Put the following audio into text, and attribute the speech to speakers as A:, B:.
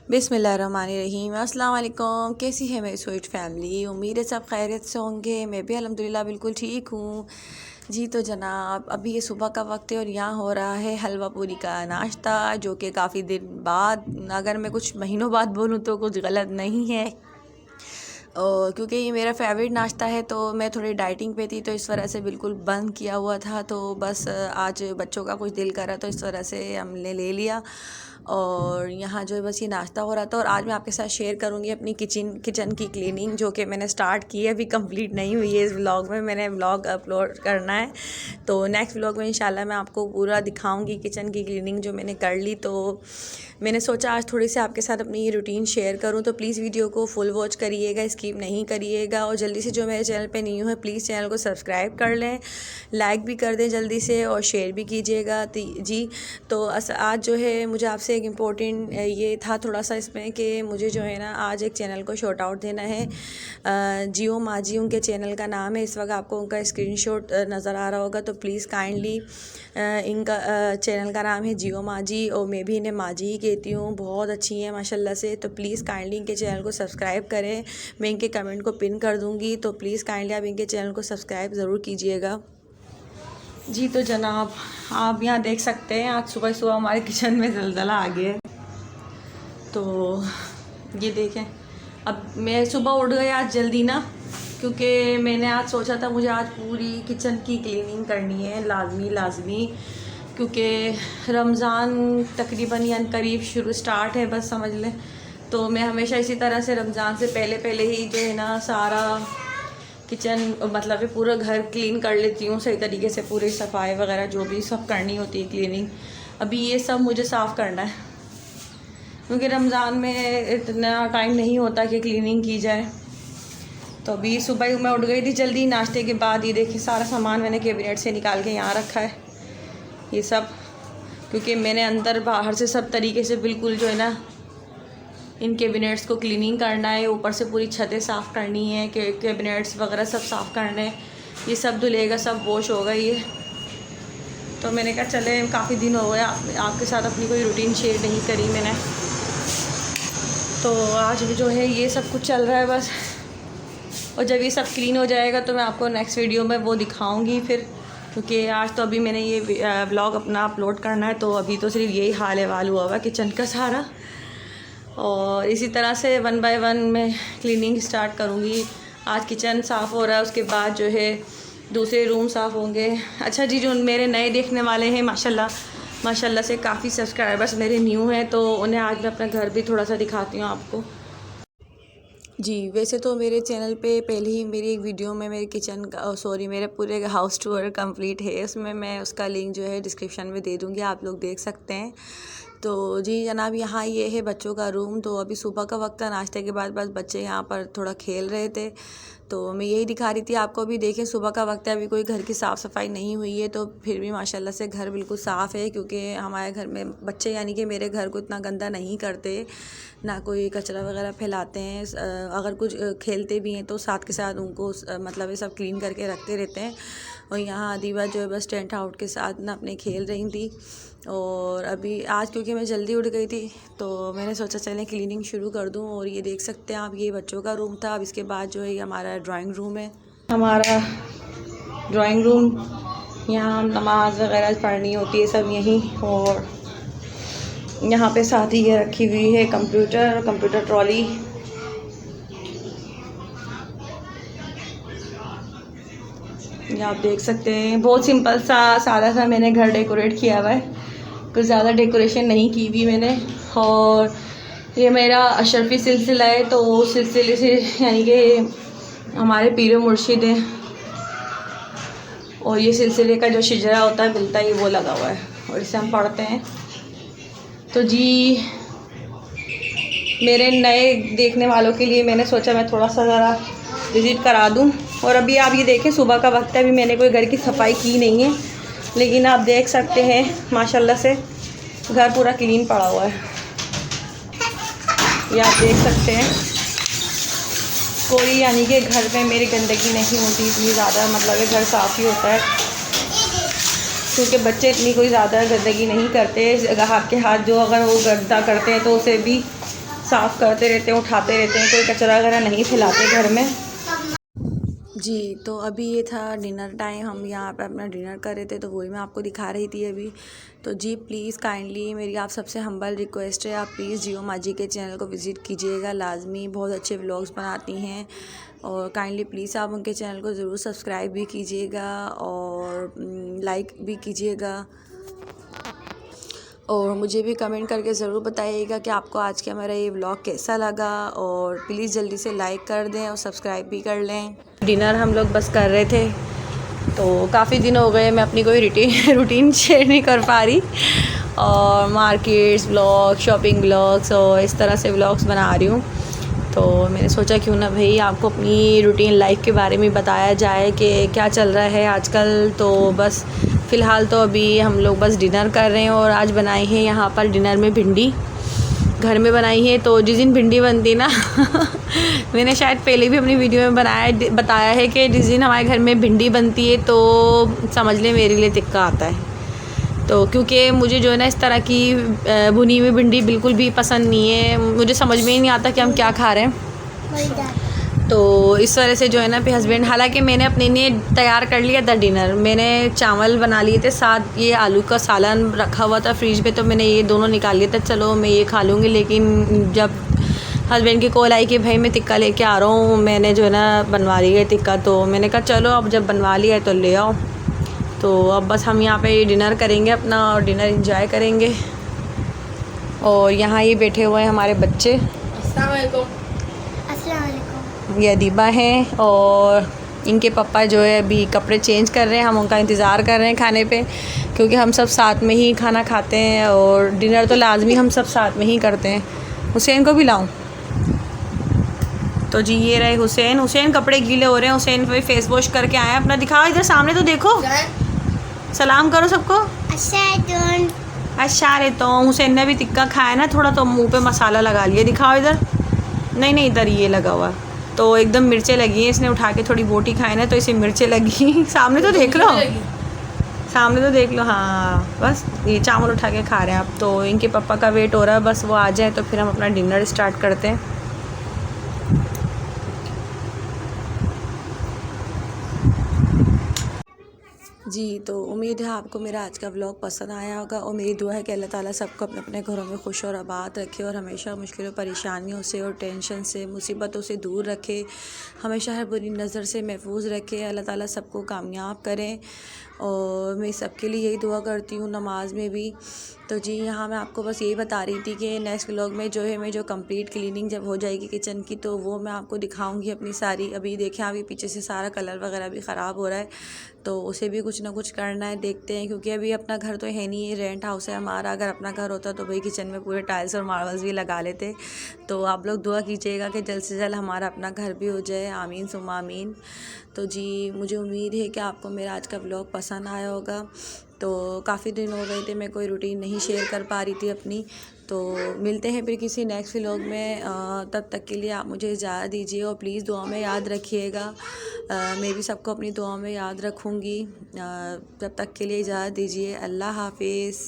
A: बिस्मिल्लाहिर्रहमानिर्रहीम। अस्सलाम वालेकुम। कैसी है मेरी स्वीट फैमिली? उम्मीद है सब खैरियत से होंगे। मैं भी अल्हम्दुलिल्लाह बिल्कुल ठीक हूँ। जी तो जनाब, अभी ये सुबह का वक्त है और यहाँ हो रहा है हलवा पूरी का नाश्ता, जो कि काफ़ी दिन बाद, अगर मैं कुछ महीनों बाद बोलूँ तो कुछ गलत नहीं है। और क्योंकि ये मेरा फेवरेट नाश्ता है तो मैं थोड़ी डाइटिंग पे थी, तो इस वजह से बिल्कुल बंद किया हुआ था। तो बस आज बच्चों का कुछ दिल करा तो इस वजह से हमने ले लिया। और यहाँ जो है बस ये नाश्ता हो रहा था। और आज मैं आपके साथ शेयर करूँगी अपनी किचन की क्लीनिंग, जो कि मैंने स्टार्ट की है, अभी कंप्लीट नहीं हुई है। इस व्लॉग में मैंने व्लॉग अपलोड करना है, तो नेक्स्ट व्लॉग में इंशाल्लाह मैं आपको पूरा दिखाऊंगी किचन की क्लीनिंग जो मैंने कर ली। तो मैंने सोचा आज थोड़ी सी आपके साथ अपनी ये रूटीन शेयर करूं, तो प्लीज़ वीडियो को फुल वॉच करिएगा, स्किप नहीं करिएगा। और जल्दी से जो मेरे चैनल पे न्यू है प्लीज़ चैनल को सब्सक्राइब कर लें, लाइक भी कर दें जल्दी से, और शेयर भी कीजिएगा। जी तो आज जो है मुझे आपसे एक इम्पोर्टेंट ये था थोड़ा सा इसमें कि मुझे जो है ना आज एक चैनल को शॉर्ट आउट देना है। जियो माजी उनके चैनल का नाम है। इस वक्त आपको उनका स्क्रीनशॉट नज़र आ रहा होगा, तो प्लीज़ काइंडली इनका चैनल का नाम है जियो माजी, और मैं भी इन्हें माजी ही कहती हूँ। बहुत अच्छी हैं माशाल्लाह से। तो प्लीज़ काइंडली इनके चैनल को सब्सक्राइब करें। मैं इनके कमेंट को पिन कर दूँगी, तो प्लीज़ काइंडली आप इनके चैनल को सब्सक्राइब ज़रूर कीजिएगा। जी तो जनाब, आप यहाँ देख सकते हैं आज सुबह सुबह हमारे किचन में ज़लज़ला आ गया है। तो ये देखें, अब मैं सुबह उठ गई आज जल्दी ना, क्योंकि मैंने आज सोचा था मुझे आज पूरी किचन की क्लीनिंग करनी है, लाजमी, क्योंकि रमज़ान तकरीबन या करीब शुरू स्टार्ट है, बस समझ लें। तो मैं हमेशा इसी तरह से रमज़ान से पहले ही जो है ना सारा किचन मतलब पूरा घर क्लीन कर लेती हूँ सही तरीके से, पूरी सफाई वगैरह जो भी सब करनी होती है क्लीनिंग। अभी ये सब मुझे साफ़ करना है, क्योंकि रमज़ान में इतना टाइम नहीं होता कि क्लीनिंग की जाए। तो अभी सुबह मैं उठ गई थी जल्दी नाश्ते के बाद। ये देखिए सारा सामान मैंने कैबिनेट से निकाल के यहाँ रखा है, ये सब, क्योंकि मैंने अंदर बाहर से सब तरीके से बिल्कुल जो है ना इन कैबिनेट्स को क्लीनिंग करना है। ऊपर से पूरी छतें साफ़ करनी है, कैबिनेट्स वगैरह सब साफ़ करने हैं। ये सब धुलेगा, सब वॉश होगा ये। तो मैंने कहा चले, काफ़ी दिन हो गए आपके साथ अपनी कोई रूटीन शेयर नहीं करी मैंने, तो आज जो है ये सब कुछ चल रहा है बस। और जब ये सब क्लीन हो जाएगा तो मैं आपको नेक्स्ट वीडियो में वो दिखाऊंगी फिर, क्योंकि आज तो अभी मैंने ये व्लॉग अपना अपलोड करना है, तो अभी तो सिर्फ यही हाल एहवाल हुआ हुआ किचन का सारा। और इसी तरह से 1 बाय 1 मैं क्लीनिंग स्टार्ट करूँगी। आज किचन साफ़ हो रहा है, उसके बाद जो है दूसरे रूम साफ़ होंगे। अच्छा जी, जो मेरे नए देखने वाले हैं माशाल्लाह से काफ़ी सब्सक्राइबर्स मेरे न्यू हैं, तो उन्हें आज मैं अपना घर भी थोड़ा सा दिखाती हूँ आपको। जी वैसे तो मेरे चैनल पे पहले ही मेरी एक वीडियो में मेरे किचन का मेरे पूरे हाउस टूर कंप्लीट है, उसमें मैं उसका लिंक जो है डिस्क्रिप्शन में दे दूँगी, आप लोग देख सकते हैं। तो जी जनाब, यहाँ ये है बच्चों का रूम। तो अभी सुबह का वक्त था, नाश्ते के बाद बस बच्चे यहाँ पर थोड़ा खेल रहे थे, तो मैं यही दिखा रही थी आपको। भी देखें सुबह का वक्त है, अभी कोई घर की साफ़ सफाई नहीं हुई है, तो फिर भी माशाल्लाह से घर बिल्कुल साफ़ है, क्योंकि हमारे घर में बच्चे यानी कि मेरे घर को इतना गंदा नहीं करते, ना कोई कचरा वगैरह फैलाते हैं। अगर कुछ खेलते भी हैं तो साथ के साथ उनको मतलब ये सब क्लीन करके रखते रहते हैं। और यहाँ अदीबा जो है बस टेंट आउट के साथ ना अपने खेल रही थी। और अभी आज क्योंकि मैं जल्दी उठ गई थी, तो मैंने सोचा चलें क्लीनिंग शुरू कर दूं। और ये देख सकते हैं आप, ये बच्चों का रूम था। अब इसके बाद जो है ये हमारा ड्राइंग रूम है, हमारा ड्राइंग रूम। यहाँ नमाज वगैरह पढ़नी होती है सब यहीं। और यहाँ पे साथ ही ये रखी हुई है कंप्यूटर ट्रॉली। ये आप देख सकते हैं, बहुत सिंपल सा सादा सा मैंने घर डेकोरेट किया हुआ है, कुछ ज़्यादा डेकोरेशन नहीं की हुई मैंने। और ये मेरा अशरफी सिलसिला है, तो उस सिलसिले से यानी कि हमारे पीर मुर्शिद हैं, और ये सिलसिले का जो शिजरा होता है मिलता है, वो लगा हुआ है और इसे हम पढ़ते हैं। तो जी मेरे नए देखने वालों के लिए मैंने सोचा मैं थोड़ा सा ज़रा विज़िट करा दूं। और अभी आप ये देखें सुबह का वक्त है, अभी मैंने कोई घर की सफाई की नहीं है, लेकिन आप देख सकते हैं माशाल्लाह से घर पूरा क्लीन पड़ा हुआ है। ये आप देख सकते हैं, कोई यानी कि घर में मेरी गंदगी नहीं होती इतनी ज़्यादा, मतलब घर साफ़ ही होता है, क्योंकि बच्चे इतनी कोई ज़्यादा गंदगी नहीं करते। आपके हाथ जो अगर वो गंदा करते हैं तो उसे भी साफ़ करते रहते हैं, उठाते रहते हैं, कोई कचरा वगैरह नहीं फैलाते घर में। जी, तो अभी ये था डिनर टाइम, हम यहाँ पे अपना डिनर कर रहे थे, तो वही मैं आपको दिखा रही थी अभी। तो जी प्लीज़ काइंडली मेरी आप सबसे हम्बल रिक्वेस्ट है, आप प्लीज़ जियो माजी के चैनल को विज़िट कीजिएगा लाजमी, बहुत अच्छे व्लॉग्स बनाती हैं। और काइंडली प्लीज़ आप उनके चैनल को ज़रूर सब्सक्राइब भी कीजिएगा और लाइक भी कीजिएगा। और मुझे भी कमेंट करके ज़रूर बताइएगा कि आपको आज का मेरा ये व्लॉग कैसा लगा, और प्लीज़ जल्दी से लाइक कर दें और सब्सक्राइब भी कर लें। डिनर हम लोग बस कर रहे थे, तो काफ़ी दिन हो गए मैं अपनी कोई रूटीन शेयर नहीं कर पा रही, और मार्केट्स व्लॉग, शॉपिंग व्लॉग्स और इस तरह से व्लॉग्स बना रही हूँ। तो मैंने सोचा क्यों ना भाई आपको अपनी रूटीन लाइफ के बारे में बताया जाए कि क्या चल रहा है आजकल। तो बस फ़िलहाल तो अभी हम लोग बस डिनर कर रहे हैं, और आज बनाई है यहाँ पर डिनर में भिंडी, घर में बनाई है। तो जिस दिन भिंडी बनती ना मैंने शायद पहले भी अपनी वीडियो में बताया है कि जिस दिन हमारे घर में भिंडी बनती है तो समझ ले मेरे लिए तिक्का आता है। तो क्योंकि मुझे जो है ना इस तरह की भुनी हुई भिंडी बिल्कुल भी पसंद नहीं है, मुझे समझ में ही नहीं आता कि हम क्या खा रहे हैं। तो इस वजह से जो है ना फिर हस्बैंड, हालांकि मैंने अपने लिए तैयार कर लिया था डिनर, मैंने चावल बना लिए थे, साथ ये आलू का सालन रखा हुआ था फ्रिज पे, तो मैंने ये दोनों निकाल लिए थे, चलो मैं ये खा लूँगी। लेकिन जब हस्बैंड की कॉल आई कि भाई मैं टिक्का लेके आ रहा हूँ, मैंने जो है ना बनवा ली है टिक्का, तो मैंने कहा चलो अब जब बनवा लिया है तो ले आओ। तो अब बस हम यहाँ पे डिनर करेंगे अपना, और डिनर एंजॉय करेंगे। और यहाँ ये बैठे हुए हैं हमारे बच्चे, अस्सलाम वालेकुम, ये अदीबा हैं, और इनके पापा जो है अभी कपड़े चेंज कर रहे हैं, हम उनका इंतज़ार कर रहे हैं खाने पे, क्योंकि हम सब साथ में ही खाना खाते हैं और डिनर तो लाजमी हम सब साथ में ही करते हैं। हुसैन को भी लाऊं? तो जी ये रहे हुसैन कपड़े गीले हो रहे हैं, हुसैन पे फेस वॉश करके आए हैं अपना, दिखाओ इधर सामने तो देखो, सलाम करो सबको। अच्छा रे, तो हुसैन ने भी टिक्का खाया ना थोड़ा, तो मुंह पे मसाला लगा लिया, दिखाओ इधर, नहीं इधर ये लगा हुआ, तो एकदम मिर्चें लगी हैं, इसने उठा के थोड़ी बोटी खाई ना तो इसे मिर्चें लगी सामने तो देख लो, सामने तो देख लो। हाँ बस ये चावल उठा के खा रहे हैं अब। तो इनके पापा का वेट हो रहा है, बस वो आ जाए तो फिर हम अपना डिनर स्टार्ट करते हैं। जी तो उम्मीद है आपको मेरा आज का व्लॉग पसंद आया होगा, और मेरी दुआ है कि अल्लाह ताला सबको अपने अपने घरों में खुश और आबाद रखे, और हमेशा मुश्किलों परेशानियों से और टेंशन से मुसीबतों से दूर रखे, हमेशा हर बुरी नज़र से महफूज रखे, अल्लाह ताला सबको कामयाब करें। और मैं सबके लिए यही दुआ करती हूँ नमाज में भी। तो जी यहाँ मैं आपको बस यही बता रही थी कि नेक्स्ट व्लॉग में जो है मैं जो कंप्लीट क्लीनिंग जब हो जाएगी किचन की, तो वो मैं आपको दिखाऊंगी अपनी सारी। अभी देखें अभी पीछे से सारा कलर वगैरह भी ख़राब हो रहा है, तो उसे भी कुछ ना कुछ करना है, देखते हैं, क्योंकि अभी अपना घर तो है नहीं, रेंट हाउस है हमारा। अगर अपना घर होता तो भाई किचन में पूरे टाइल्स और मार्बल्स भी लगा लेते। तो आप लोग दुआ कीजिएगा कि जल्द से जल्द हमारा अपना घर भी हो जाए, आमीन सुम्मा आमीन। तो जी मुझे उम्मीद है कि आपको मेरा आज का व्लॉग पसंद आया होगा। तो काफ़ी दिन हो गए थे मैं कोई रूटीन नहीं शेयर कर पा रही थी अपनी। तो मिलते हैं फिर किसी नेक्स्ट व्लॉग में, तब तक के लिए आप मुझे इजाज़त दीजिए, और प्लीज़ दुआ में याद रखिएगा। मैं भी सबको अपनी दुआ में याद रखूँगी। तब तक के लिए इजाज़त दीजिए, अल्लाह हाफिज़।